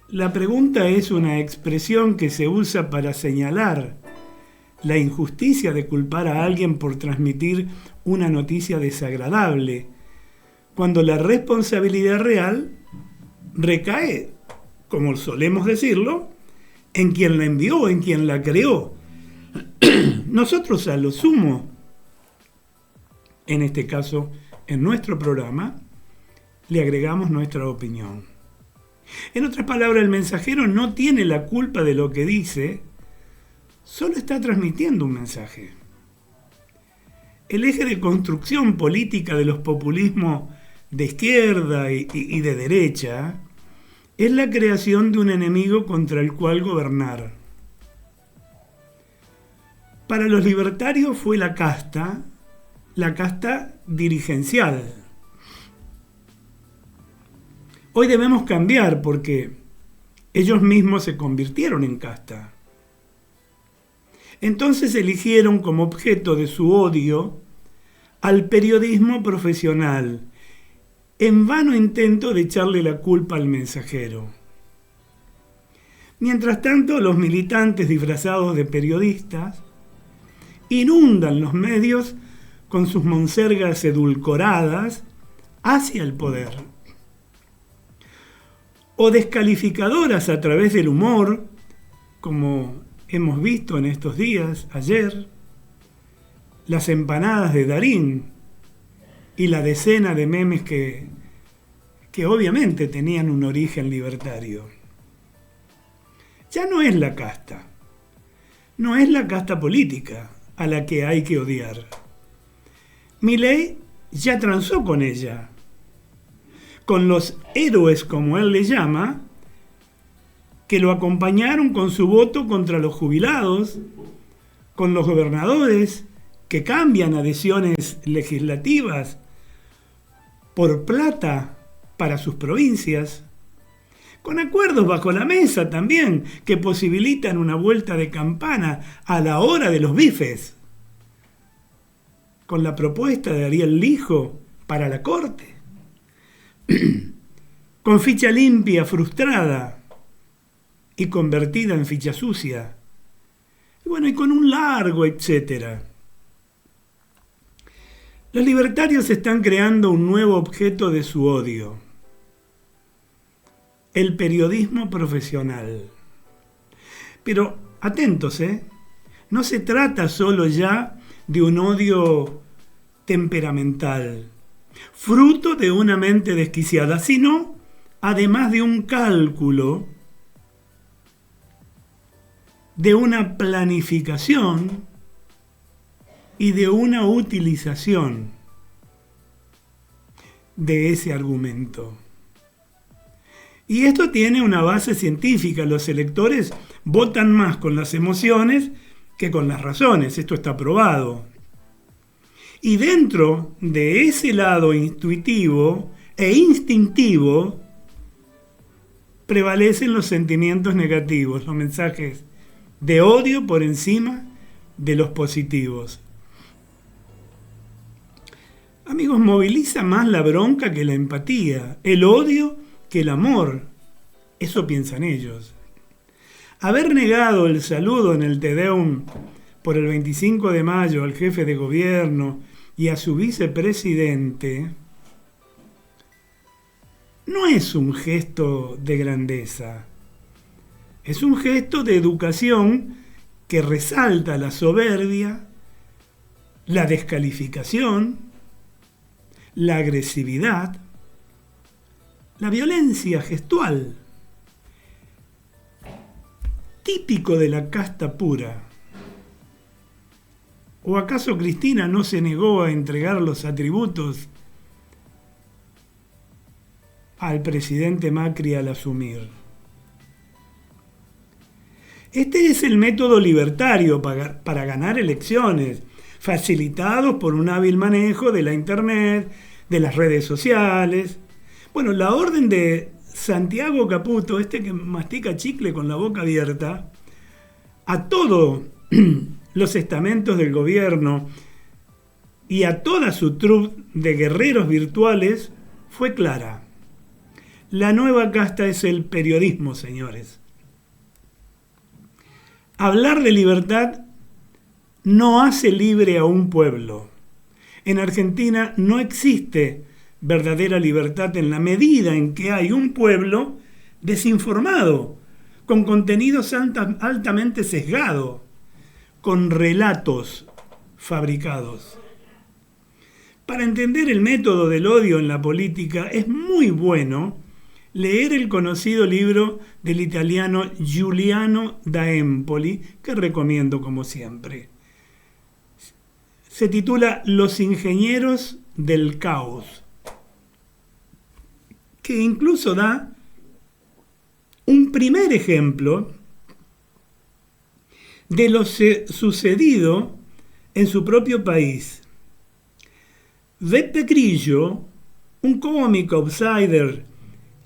La pregunta es una expresión que se usa para señalar la injusticia de culpar a alguien por transmitir una noticia desagradable, cuando la responsabilidad real recae, como solemos decirlo, en quien la envió, en quien la creó. Nosotros a lo sumo, en este caso, en nuestro programa, le agregamos nuestra opinión. En otras palabras, el mensajero no tiene la culpa de lo que dice, solo está transmitiendo un mensaje. El eje de construcción política de los populismos de izquierda y de derecha es la creación de un enemigo contra el cual gobernar. Para los libertarios fue la casta dirigencial. Hoy debemos cambiar porque ellos mismos se convirtieron en casta. Entonces eligieron como objeto de su odio al periodismo profesional, en vano intento de echarle la culpa al mensajero. Mientras tanto, los militantes disfrazados de periodistas inundan los medios con sus monsergas edulcoradas hacia el poder, o descalificadoras a través del humor, como hemos visto en estos días, ayer, las empanadas de Darín y la decena de memes que obviamente tenían un origen libertario. Ya no es la casta, no es la casta política a la que hay que odiar. Milei ya transó con ella, con los héroes, como él le llama, que lo acompañaron con su voto contra los jubilados, con los gobernadores que cambian adhesiones legislativas por plata para sus provincias, con acuerdos bajo la mesa también que posibilitan una vuelta de campana a la hora de los bifes, con la propuesta de Ariel Lijo para la Corte, con ficha limpia frustrada y convertida en ficha sucia, y con un largo etcétera. Los libertarios están creando un nuevo objeto de su odio: el periodismo profesional. Pero atentos, no se trata solo ya de un odio temperamental, fruto de una mente desquiciada, sino además de un cálculo, de una planificación y de una utilización de ese argumento. Y esto tiene una base científica. Los electores votan más con las emociones que con las razones. Esto está probado. Y dentro de ese lado intuitivo e instintivo prevalecen los sentimientos negativos, los mensajes de odio por encima de los positivos. Amigos, moviliza más la bronca que la empatía, el odio que el amor. Eso piensan ellos. Haber negado el saludo en el Te Deum por el 25 de mayo al jefe de gobierno y a su vicepresidente no es un gesto de grandeza. Es un gesto de educación que resalta la soberbia, la descalificación, la agresividad, la violencia gestual, típico de la casta pura. ¿O acaso Cristina no se negó a entregar los atributos al presidente Macri al asumir? Este es el método libertario para ganar elecciones, facilitados por un hábil manejo de la internet, de las redes sociales. La orden de Santiago Caputo, este que mastica chicle con la boca abierta, a todos los estamentos del gobierno y a toda su troupe de guerreros virtuales fue clara. La nueva casta es el periodismo, señores. Hablar de libertad no hace libre a un pueblo. En Argentina no existe verdadera libertad en la medida en que hay un pueblo desinformado, con contenidos altamente sesgados, con relatos fabricados. Para entender el método del odio en la política es muy bueno leer el conocido libro del italiano Giuliano da Empoli, que recomiendo como siempre. Se titula Los ingenieros del caos, que incluso da un primer ejemplo de lo sucedido en su propio país. Beppe Grillo, un cómico outsider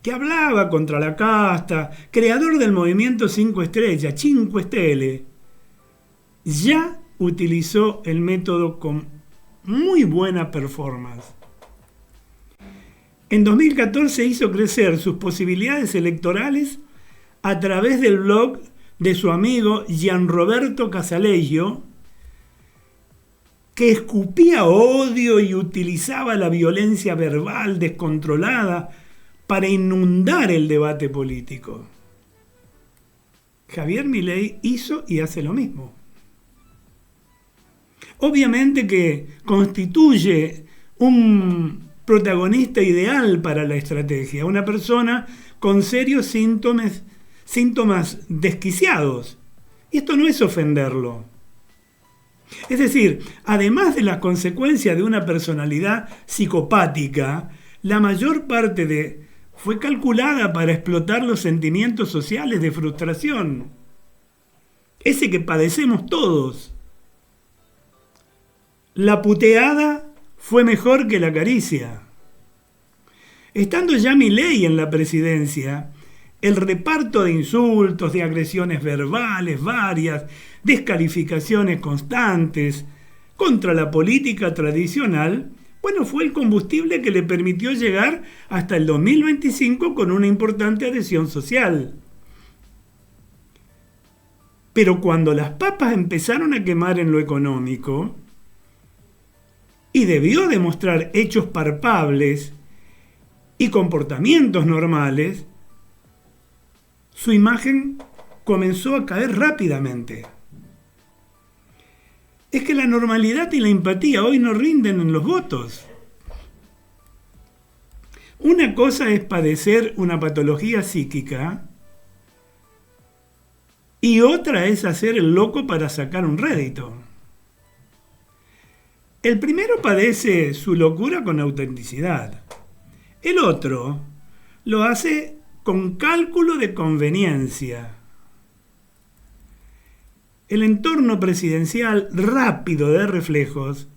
que hablaba contra la casta, creador del movimiento 5 Estrellas, 5 Stelle, ya utilizó el método con muy buena performance. En 2014 hizo crecer sus posibilidades electorales a través del blog de su amigo Gianroberto Casaleggio, que escupía odio y utilizaba la violencia verbal descontrolada para inundar el debate político. Javier Milei hizo y hace lo mismo. Obviamente que constituye un protagonista ideal para la estrategia, una persona con serios síntomas desquiciados. Y esto no es ofenderlo. Es decir, además de las consecuencias de una personalidad psicopática, la mayor parte fue calculada para explotar los sentimientos sociales de frustración. Ese que padecemos todos. La puteada fue mejor que la caricia. Estando ya Milei en la presidencia, el reparto de insultos, de agresiones verbales varias, descalificaciones constantes contra la política tradicional, fue el combustible que le permitió llegar hasta el 2025 con una importante adhesión social. Pero cuando las papas empezaron a quemar en lo económico, y debió demostrar hechos palpables y comportamientos normales, su imagen comenzó a caer rápidamente. Es que la normalidad y la empatía hoy no rinden en los votos. Una cosa es padecer una patología psíquica y otra es hacer el loco para sacar un rédito. El primero padece su locura con autenticidad. El otro lo hace con cálculo de conveniencia. El entorno presidencial rápido de reflejos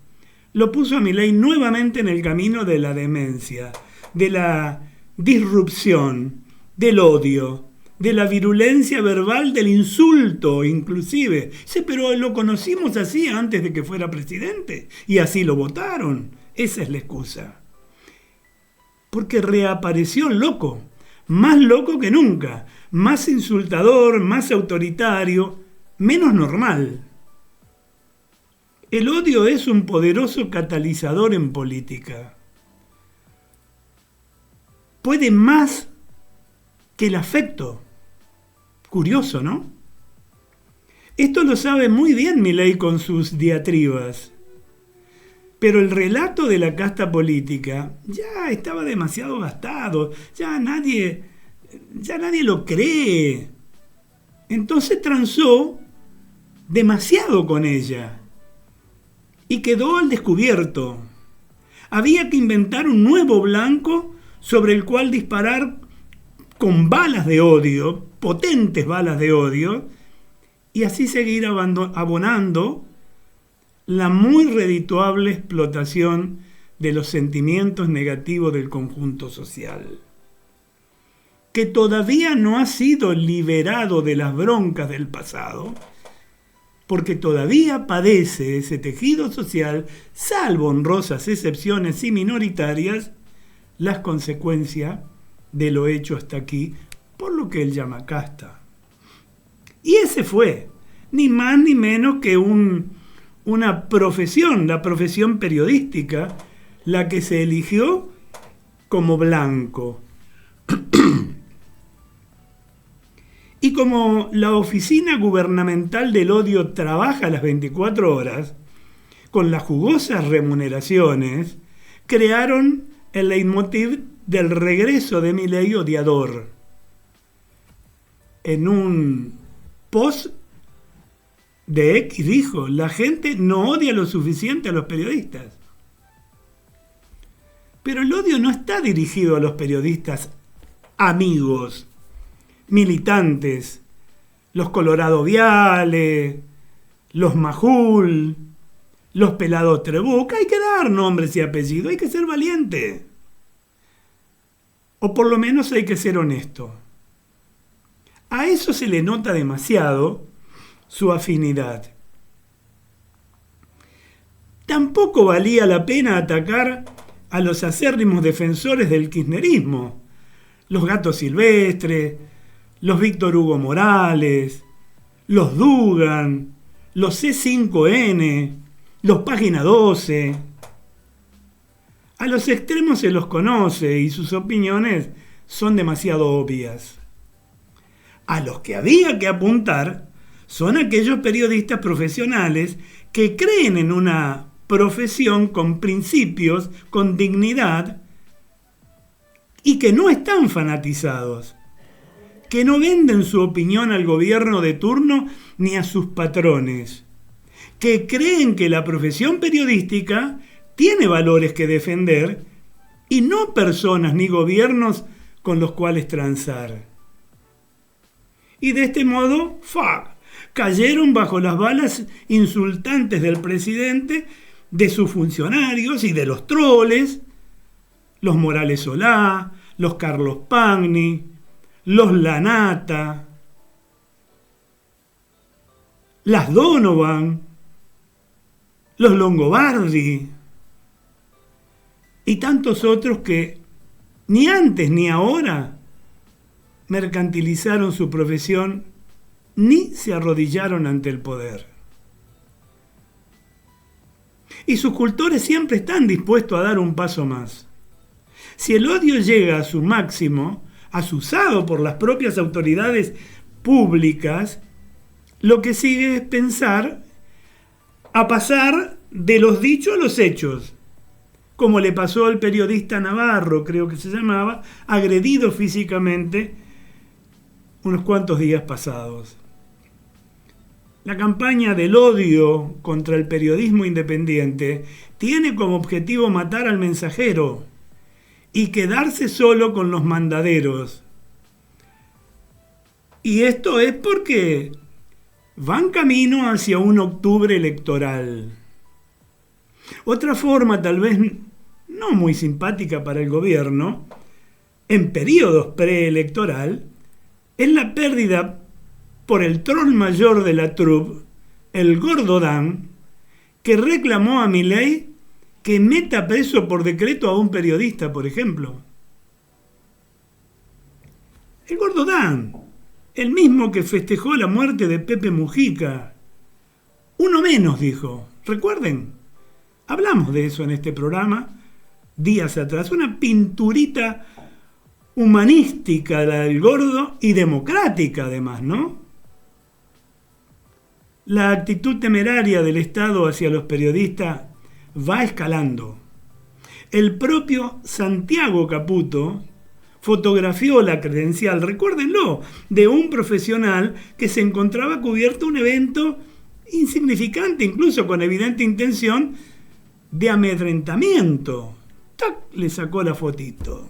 lo puso a Milei nuevamente en el camino de la demencia, de la disrupción, del odio, de la virulencia verbal, del insulto inclusive. Sí, pero lo conocimos así antes de que fuera presidente y así lo votaron. Esa es la excusa. Porque reapareció loco, más loco que nunca, más insultador, más autoritario, menos normal. El odio es un poderoso catalizador en política. Puede más que el afecto. Curioso, ¿no? Esto lo sabe muy bien Milei con sus diatribas. Pero el relato de la casta política ya estaba demasiado gastado, ya nadie lo cree. Entonces transó demasiado con ella y quedó al descubierto. Había que inventar un nuevo blanco sobre el cual disparar con balas de odio, potentes balas de odio, y así seguir abonando la muy redituable explotación de los sentimientos negativos del conjunto social, que todavía no ha sido liberado de las broncas del pasado, porque todavía padece ese tejido social, salvo honrosas excepciones y minoritarias, las consecuencias de lo hecho hasta aquí, por lo que él llama casta. Y ese fue, ni más ni menos que una profesión, la profesión periodística, la que se eligió como blanco. Y como la Oficina Gubernamental del Odio trabaja las 24 horas, con las jugosas remuneraciones, crearon el leitmotiv del regreso de Milei odiador. En un post de X dijo, la gente no odia lo suficiente a los periodistas. Pero el odio no está dirigido a los periodistas amigos, militantes, los Colorado Viale, los Majul, los Pelado Trebuch. Hay que dar nombres y apellidos, hay que ser valiente. O por lo menos hay que ser honesto. A eso se le nota demasiado su afinidad. Tampoco valía la pena atacar a los acérrimos defensores del kirchnerismo, los Gatos Silvestres, los Víctor Hugo Morales, los Dugan, los C5N, los Página 12. A los extremos se los conoce y sus opiniones son demasiado obvias. A los que había que apuntar son aquellos periodistas profesionales que creen en una profesión con principios, con dignidad, y que no están fanatizados, que no venden su opinión al gobierno de turno ni a sus patrones, que creen que la profesión periodística tiene valores que defender y no personas ni gobiernos con los cuales transar. Y de este modo, cayeron bajo las balas insultantes del presidente, de sus funcionarios y de los troles, los Morales Solá, los Carlos Pagni, los Lanata, las Donovan, los Longobardi y tantos otros que ni antes ni ahora mercantilizaron su profesión ni se arrodillaron ante el poder. Y sus cultores siempre están dispuestos a dar un paso más. Si el odio llega a su máximo, azuzado por las propias autoridades públicas, lo que sigue es pensar a pasar de los dichos a los hechos, como le pasó al periodista Navarro, creo que se llamaba, agredido físicamente unos cuantos días pasados. La campaña del odio contra el periodismo independiente tiene como objetivo matar al mensajero y quedarse solo con los mandaderos. Y esto es porque van camino hacia un octubre electoral. Otra forma, tal vez no muy simpática para el gobierno, en periodos preelectoral, es la pérdida por el troll mayor de la troupe, el Gordo Dan, que reclamó a Milei que meta preso por decreto a un periodista, por ejemplo. El Gordo Dan, el mismo que festejó la muerte de Pepe Mujica. Uno menos, dijo. ¿Recuerden? Hablamos de eso en este programa días atrás. Una pinturita humanística la del Gordo y democrática además, ¿no? La actitud temeraria del Estado hacia los periodistas va escalando. El propio Santiago Caputo fotografió la credencial, recuérdenlo, de un profesional que se encontraba cubierto un evento insignificante, incluso con evidente intención de amedrentamiento. ¡Tac! Le sacó la fotito.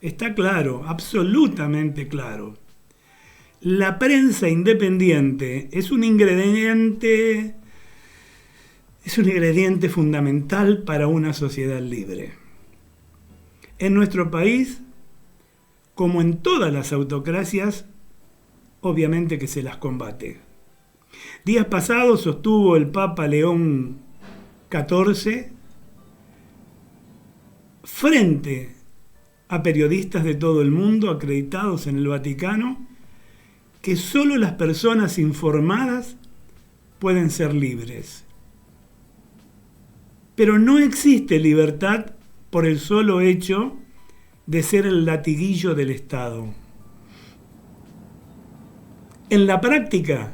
Está claro, absolutamente claro. La prensa independiente es un ingrediente fundamental para una sociedad libre. En nuestro país, como en todas las autocracias, obviamente que se las combate. Días pasados sostuvo el Papa León XIV frente a periodistas de todo el mundo acreditados en el Vaticano que solo las personas informadas pueden ser libres. Pero no existe libertad por el solo hecho de ser el latiguillo del Estado. En la práctica,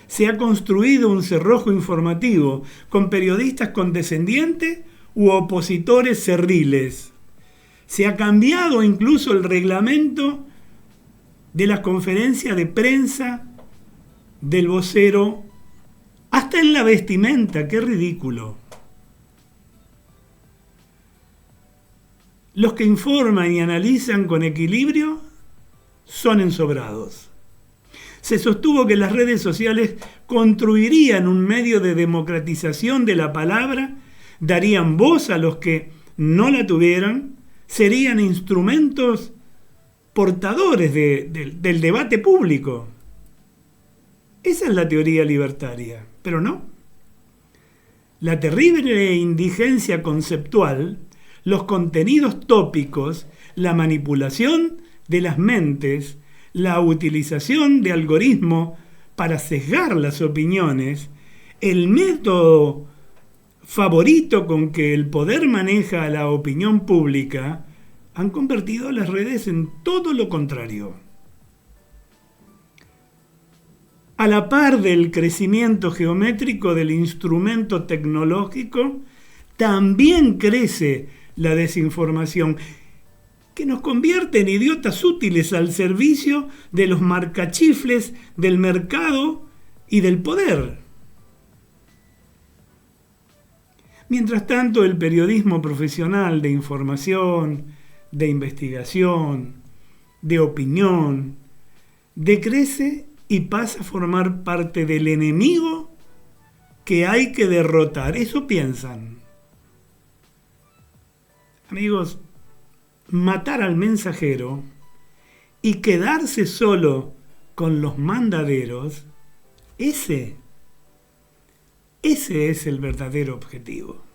se ha construido un cerrojo informativo con periodistas condescendientes u opositores cerriles. Se ha cambiado incluso el reglamento de la conferencia de prensa del vocero, hasta en la vestimenta. ¡Qué ridículo! Los que informan y analizan con equilibrio son ensobrados. Se sostuvo que las redes sociales construirían un medio de democratización de la palabra, darían voz a los que no la tuvieran, serían instrumentos portadores del debate público. Esa es la teoría libertaria, pero no. La terrible indigencia conceptual, los contenidos tópicos, la manipulación de las mentes, la utilización de algoritmos para sesgar las opiniones, el método favorito con que el poder maneja a la opinión pública, han convertido las redes en todo lo contrario. A la par del crecimiento geométrico del instrumento tecnológico, también crece la desinformación, que nos convierte en idiotas útiles al servicio de los marcachifles del mercado y del poder. Mientras tanto, el periodismo profesional de información, de investigación, de opinión, decrece y pasa a formar parte del enemigo que hay que derrotar. Eso piensan. Amigos, matar al mensajero y quedarse solo con los mandaderos, ese es el verdadero objetivo.